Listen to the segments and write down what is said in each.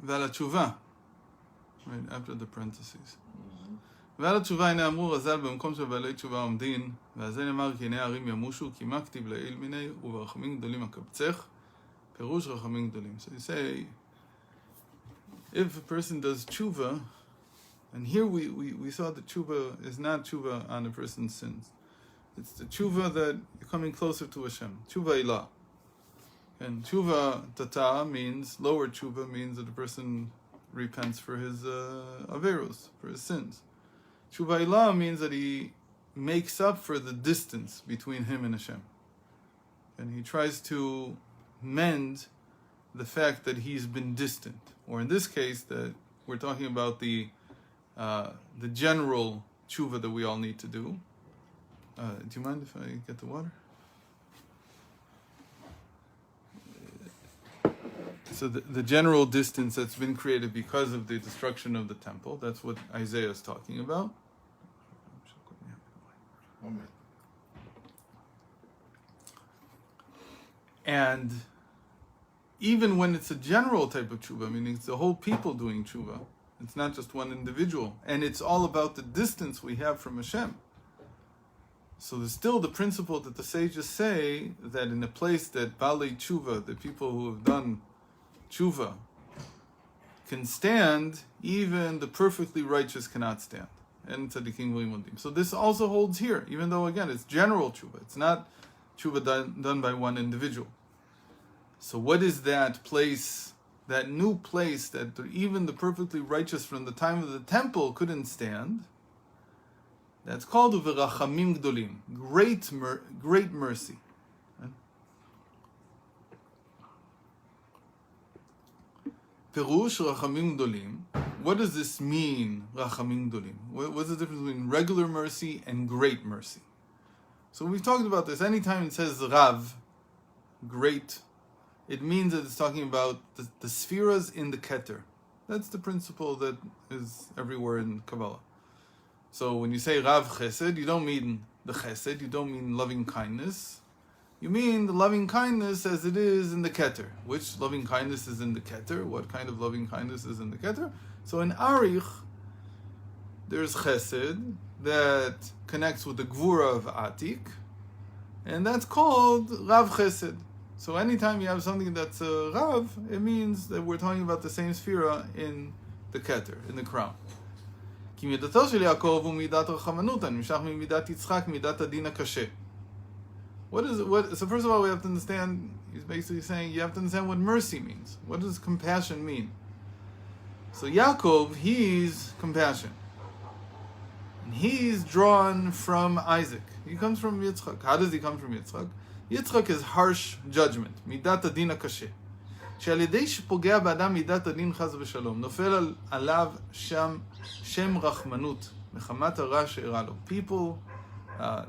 ועל התשובה, right, after the parentheses. ועל התשובה הנה אמרו רז"ל במקום של בעלי תשובה עומדין, ועל זה נאמר כי הנה הערים ימושו, כי מה כתיב לעיל מיני, וברחמים גדולים אקבצך, פירוש רחמים גדולים. So you say, if a person does tshuva, and here we saw that tshuva is not tshuva on a person's sins. It's the tshuva that you're coming closer to Hashem. Tshuva ilah. And tshuva tata means, lower tshuva means that a person repents for his averus, for his sins. Tshuva ilah means that he makes up for the distance between him and Hashem. And he tries to mend the fact that he's been distant. Or in this case, that we're talking about the general tshuva that we all need to do. Do you mind if I get the water? So the general distance that's been created because of the destruction of the temple, that's what Isaiah is talking about. And even when it's a general type of tshuva, meaning it's the whole people doing tshuva, it's not just one individual, and it's all about the distance we have from Hashem. So there's still the principle that the sages say that in a place that Balei Tshuva, the people who have done Tshuva, can stand, even the perfectly righteous cannot stand. And tzaddikim v'imodim. So this also holds here, even though again it's general Tshuva. It's not Tshuva done by one individual. So what is that place, that new place that even the perfectly righteous from the time of the temple couldn't stand? That's called uverachamim gdolim, great mercy. Perush rachamim gdolim. What does this mean, rachamim gdolim? What's the difference between regular mercy and great mercy? So we've talked about this. Anytime it says rav, great, it means that it's talking about the spheres in the keter. That's the principle that is everywhere in Kabbalah. So when you say Rav Chesed, you don't mean the Chesed, you don't mean loving kindness. You mean the loving kindness as it is in the Keter. Which loving kindness is in the Keter? What kind of loving kindness is in the Keter? So in Arich, there's Chesed that connects with the Gvura of Atik, and that's called Rav Chesed. So anytime you have something that's a Rav, it means that we're talking about the same sphera in the Keter, in the crown. כי מידתו של יעקב הוא מידת רחמנות, הנמשך ממידת יצחק, מידת הדין הקשה. So first of all, we have to understand, he's basically saying, you have to understand what mercy means. What does compassion mean? So Yaakov, he's compassion. And he's drawn from Isaac. He comes from Yitzchak. How does he come from Yitzchak? Yitzchak is harsh judgment, מידת הדין הקשה. שעל ידי שפוגע באדם מידת הדין חס ושלום, נופל עליו שם רחמנות, מחמת הרע שאירע לו. People,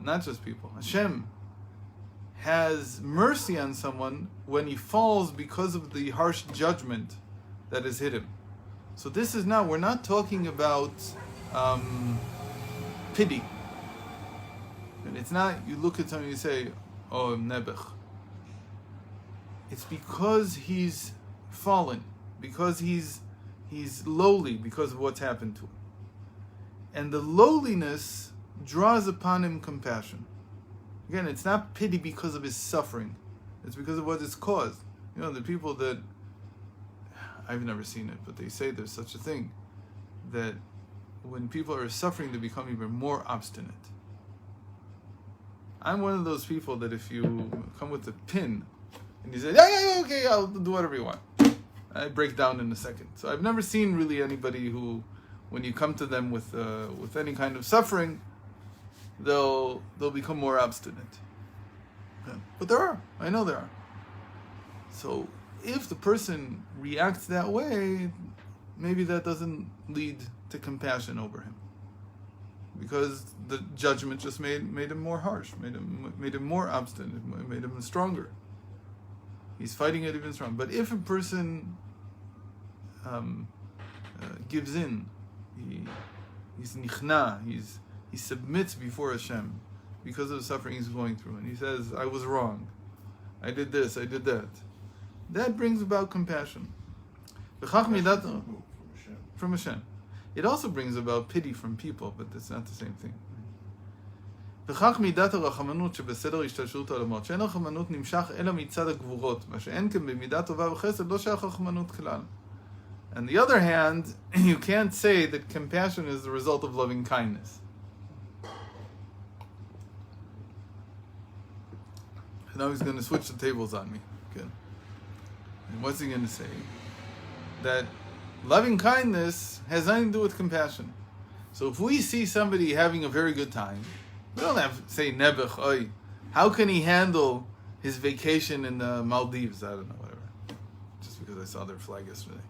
not just people, Hashem has mercy on someone when he falls because of the harsh judgment that has hit him. So this is not, we're not talking about pity. And it's not, you look at someone and you say, oh, Nebuch. It's because he's fallen, because he's lowly because of what's happened to him. And the lowliness draws upon him compassion. Again, it's not pity because of his suffering. It's because of what it's caused. You know, the people that, I've never seen it, but they say there's such a thing, that when people are suffering, they become even more obstinate. I'm one of those people that if you come with a pin, and he says, yeah, okay, I'll do whatever you want, I break down in a second. So I've never seen really anybody who, when you come to them with any kind of suffering, they'll become more obstinate. Yeah. But there are. I know there are. So if the person reacts that way, maybe that doesn't lead to compassion over him, because the judgment just made him more harsh, made him more obstinate, made him stronger. He's fighting it even stronger. But if a person gives in, he's nichna, he submits before Hashem because of the suffering he's going through, and he says, I was wrong, I did this, I did that, that brings about compassion. V'chach midat From who? From Hashem. from Hashem. It also brings about pity from people, but it's not the same thing. וכך מידת הרחמנות שבסדר השתלשלות העולמות, שאין הרחמנות נמשך אלא מצד הגבורות, מה שאין כן במידת טובה וחסד לא שייך רחמנות כלל. On the other hand, you can't say that compassion is the result of loving kindness. Now he's going to switch the tables on me. Good. And what's he going to say? That loving kindness has nothing to do with compassion. So if we see somebody having a very good time, we don't have to say, Nebuch, oy, how can he handle his vacation in the Maldives? I don't know, whatever. Just because I saw their flag yesterday.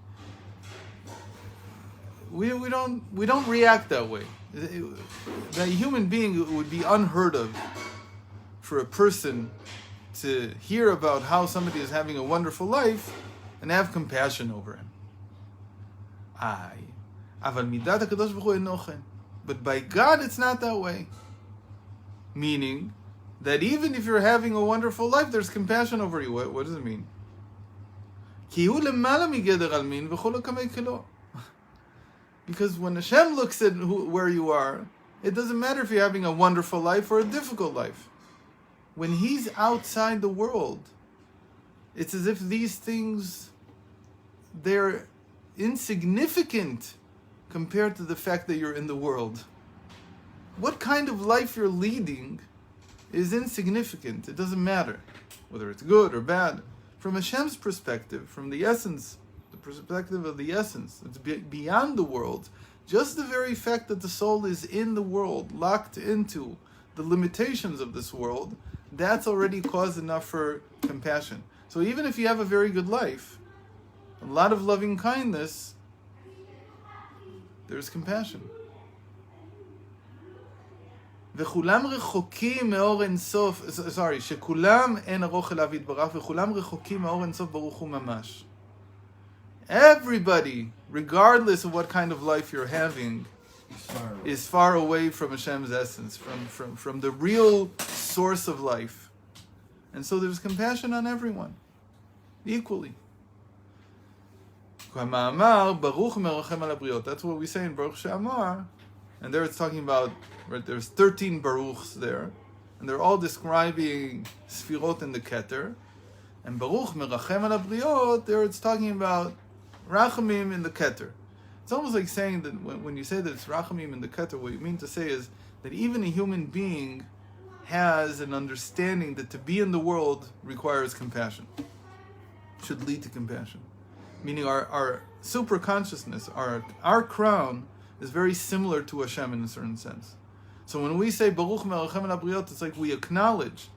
We don't react that way. That human being, it would be unheard of for a person to hear about how somebody is having a wonderful life and have compassion over him. But by God, it's not that way. Meaning that even if you're having a wonderful life, there's compassion over you. What does it mean? Because when Hashem looks at where you are, it doesn't matter if you're having a wonderful life or a difficult life. When He's outside the world, it's as if these things, they're insignificant compared to the fact that you're in the world. What kind of life you're leading is insignificant. It doesn't matter whether it's good or bad. From Hashem's perspective, from the essence, the perspective of the essence, it's beyond the world. Just the very fact that the soul is in the world, locked into the limitations of this world, that's already cause enough for compassion. So even if you have a very good life, a lot of loving kindness, there's compassion. וכולם רחוקים מאור אינסוף, שכולם אין ארוך אליו יתברך, וכולם רחוקים מאור אינסוף ברוך הוא ממש. Everybody, regardless of what kind of life you're having, is far away from Hashem's essence, from the real source of life. And so there's compassion on everyone, equally. That's what we say in Baruch She'amar. And there it's talking about, right, there's 13 Baruchs there, and they're all describing Sfirot in the Keter. And Baruch Merachem al Abriot, there it's talking about Rachamim in the Keter. It's almost like saying that when you say that it's Rachamim in the Keter, what you mean to say is that even a human being has an understanding that to be in the world requires compassion, should lead to compassion. Meaning our super consciousness, our crown, is very similar to Hashem in a certain sense. So when we say Baruch Merachem al Abriot, it's like we acknowledge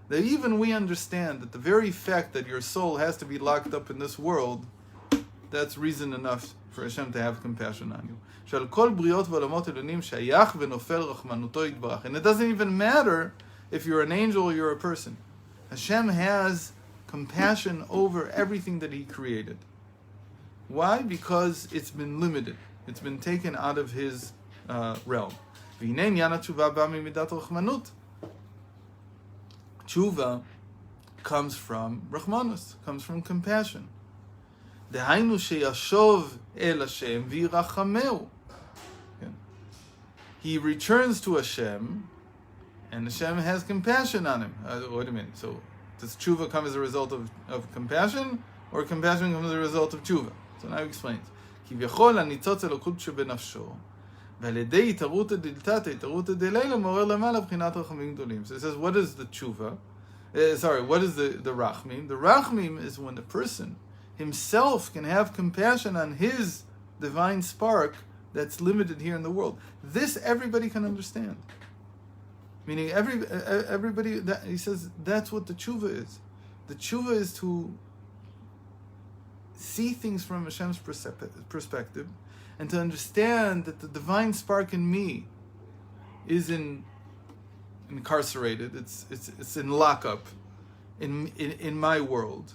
that even we understand that the very fact that your soul has to be locked up in this world, that's reason enough for Hashem to have compassion on you. And it doesn't even matter if you're an angel or you're a person. Hashem has compassion over everything that He created. Why? Because it's been limited. It's been taken out of His realm. Tshuva comes from Rachmanus, comes from compassion. דהיינו שישוב אל השם וירחמהו. He returns to Hashem, and Hashem has compassion on him. Wait a minute. So does tshuva come as a result of compassion, or compassion comes as a result of tshuva? So now he explains. כביכול הניצוץ אלוקות שבנפשו, ועל ידי התערותא דלתתא, התערותא דלילה, מעורר למעלה בחינת רחמים גדולים. So it says, what is the tshuva? What is the rachmim? The rachmim is when the person himself can have compassion on his divine spark that's limited here in the world. This everybody can understand. Meaning everybody, he says that's what the tshuva is. The tshuva is to see things from Hashem's perspective and to understand that the divine spark in me is incarcerated, it's in lockup in my world.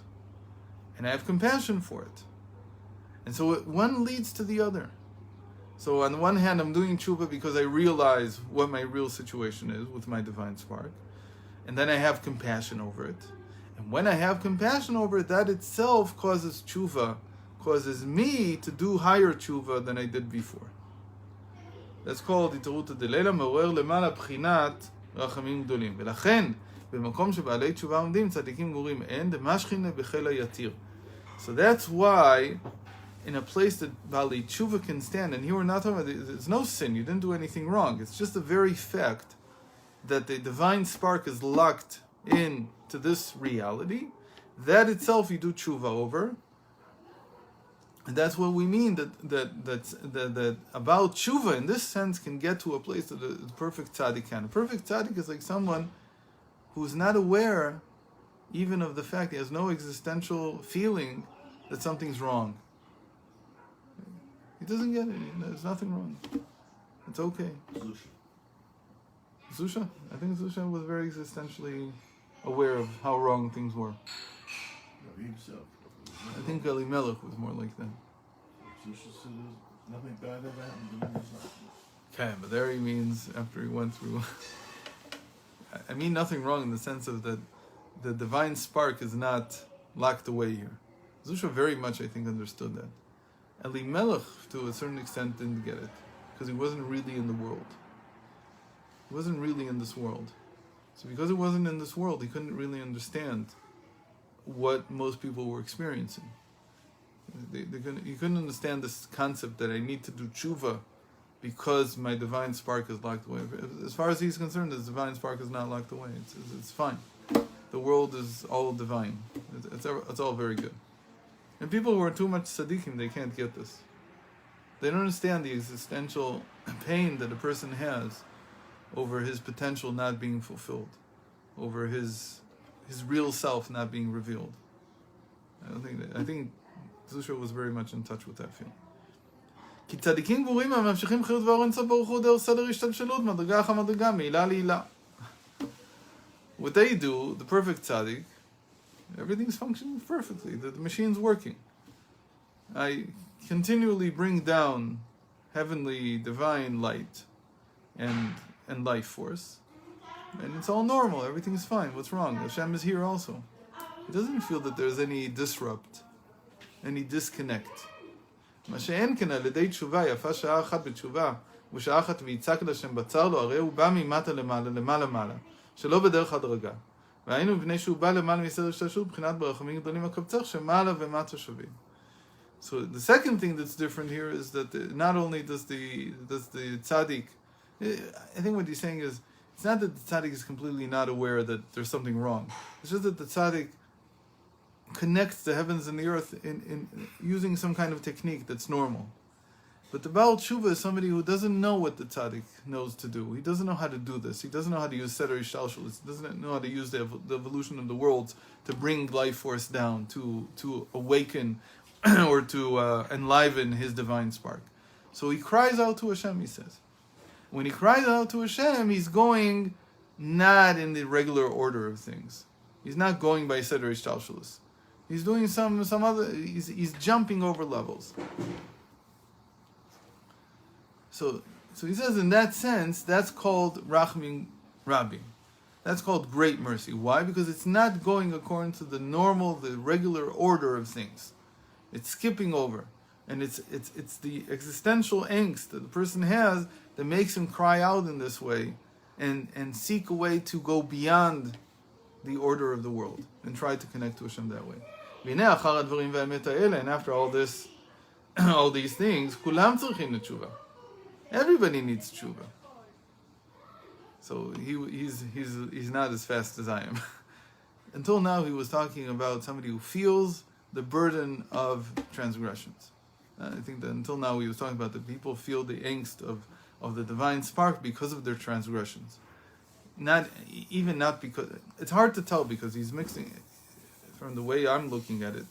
And I have compassion for it. And so one leads to the other. So on the one hand, I'm doing tshuva because I realize what my real situation is with my divine spark. And then I have compassion over it. And when I have compassion over it, that itself causes tshuva, causes me to do higher tshuva than I did before. That's called התעוררות דלילה, מעורר למעלה בחינת רחמים גדולים. ולכן, במקום שבעלי תשובה עומדים, צדיקים גמורים אין, דמשכינה בחיל היתיר. So that's why, in a place that Bali Tshuva can stand, and here we're not talking about, there's no sin, you didn't do anything wrong. It's just the very fact that the divine spark is locked into this reality, that itself you do tshuva over. And that's what we mean, that about tshuva in this sense can get to a place that the perfect tzaddik can. A perfect tzaddik is like someone who's not aware even of the fact, he has no existential feeling that something's wrong. He doesn't get it. There's nothing wrong. It's okay. Zusha? I think Zusha was very existentially aware of how wrong things were. I think Elimelech was more like that. Zusha said nothing bad ever happened. Okay, but there he means after he went through. I mean nothing wrong in the sense of that the divine spark is not locked away here. Zusha very much, I think, understood that. Elimelech, to a certain extent, didn't get it because he wasn't really in the world. He wasn't really in this world. So because he wasn't in this world, he couldn't really understand what most people were experiencing. He couldn't understand this concept that I need to do tshuva because my divine spark is locked away. As far as he's concerned, the divine spark is not locked away. It's fine. The world is all divine. It's all very good. And people who are too much tzaddikim, they can't get this. They don't understand the existential pain that a person has over his potential not being fulfilled, over his real self not being revealed. I think Zusha was very much in touch with that feeling. כי צדיקים גבורים הממשיכים חיות ואור אינסוף ברוך הוא דרך סדר השתלשלות מדרגה אחר מדרגה מעילה לעילה. What they do, the perfect tzaddik, everything's functioning perfectly. The machine's working. I continually bring down heavenly, divine light and life force, and it's all normal. Everything's fine. What's wrong? Hashem is here also. He doesn't feel that there's any disrupt, any disconnect. מה שאין כן על ידי תשובה, יפה שעה אחת בתשובה, ושעה אחת ויצעק לשם בצר לו, הרי הוא בא ממטה למעלה, למעלה מעלה, שלא בדרך הדרגה. והיינו מפני שהוא בא למעלה מסדר השתלשלות, מבחינת ברחמים גדולים הקבצר, שמעלה ומטה שווים. So the second thing that's different here is that not only does the tzaddik, I think what he's saying is, it's not that the tzaddik is completely not aware that there's something wrong. It's just that the tzaddik connects the heavens and the earth in using some kind of technique that's normal. But the Baal Tshuva is somebody who doesn't know what the tzaddik knows to do. He doesn't know how to do this. He doesn't know how to use Seder Ishtalshul. He doesn't know how to use the evolution of the worlds to bring life force down, to awaken or to enliven his divine spark. So he cries out to Hashem, he says. When he cries out to Hashem, he's going not in the regular order of things. He's not going by Seder Ishtalshulis. He's doing some other, he's jumping over levels. So he says in that sense, that's called Rachmim Rabim. That's called great mercy. Why? Because it's not going according to the normal, the regular order of things. It's skipping over. And it's the existential angst that the person has that makes him cry out in this way and seek a way to go beyond the order of the world and try to connect to Hashem that way. And after all this, all these things, everybody needs tshuva. So he's not as fast as I am. Until now, he was talking about somebody who feels the burden of transgressions. I think that until now he was talking about that people feel the angst of the divine spark because of their transgressions. Not because it's hard to tell because he's mixing it. From the way I'm looking at it,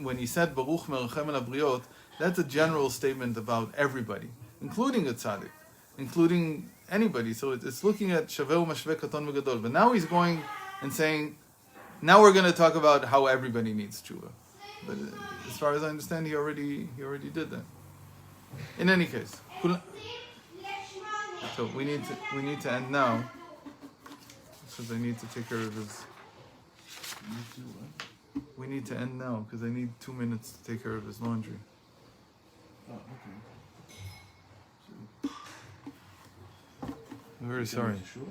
when he said Baruch Merachem El Habriot, that's a general statement about everybody, including a tzaddik, including anybody. So it's looking at Shaveh Mashveh Katon V'Gadol. But now he's going and saying, now we're going to talk about how everybody needs tshuva. But as far as I understand, he already did that. In any case, so we need to end now, because I need to take care of his. We need to end now because I need 2 minutes to take care of his laundry. Oh, okay. I'm very sorry. Sure.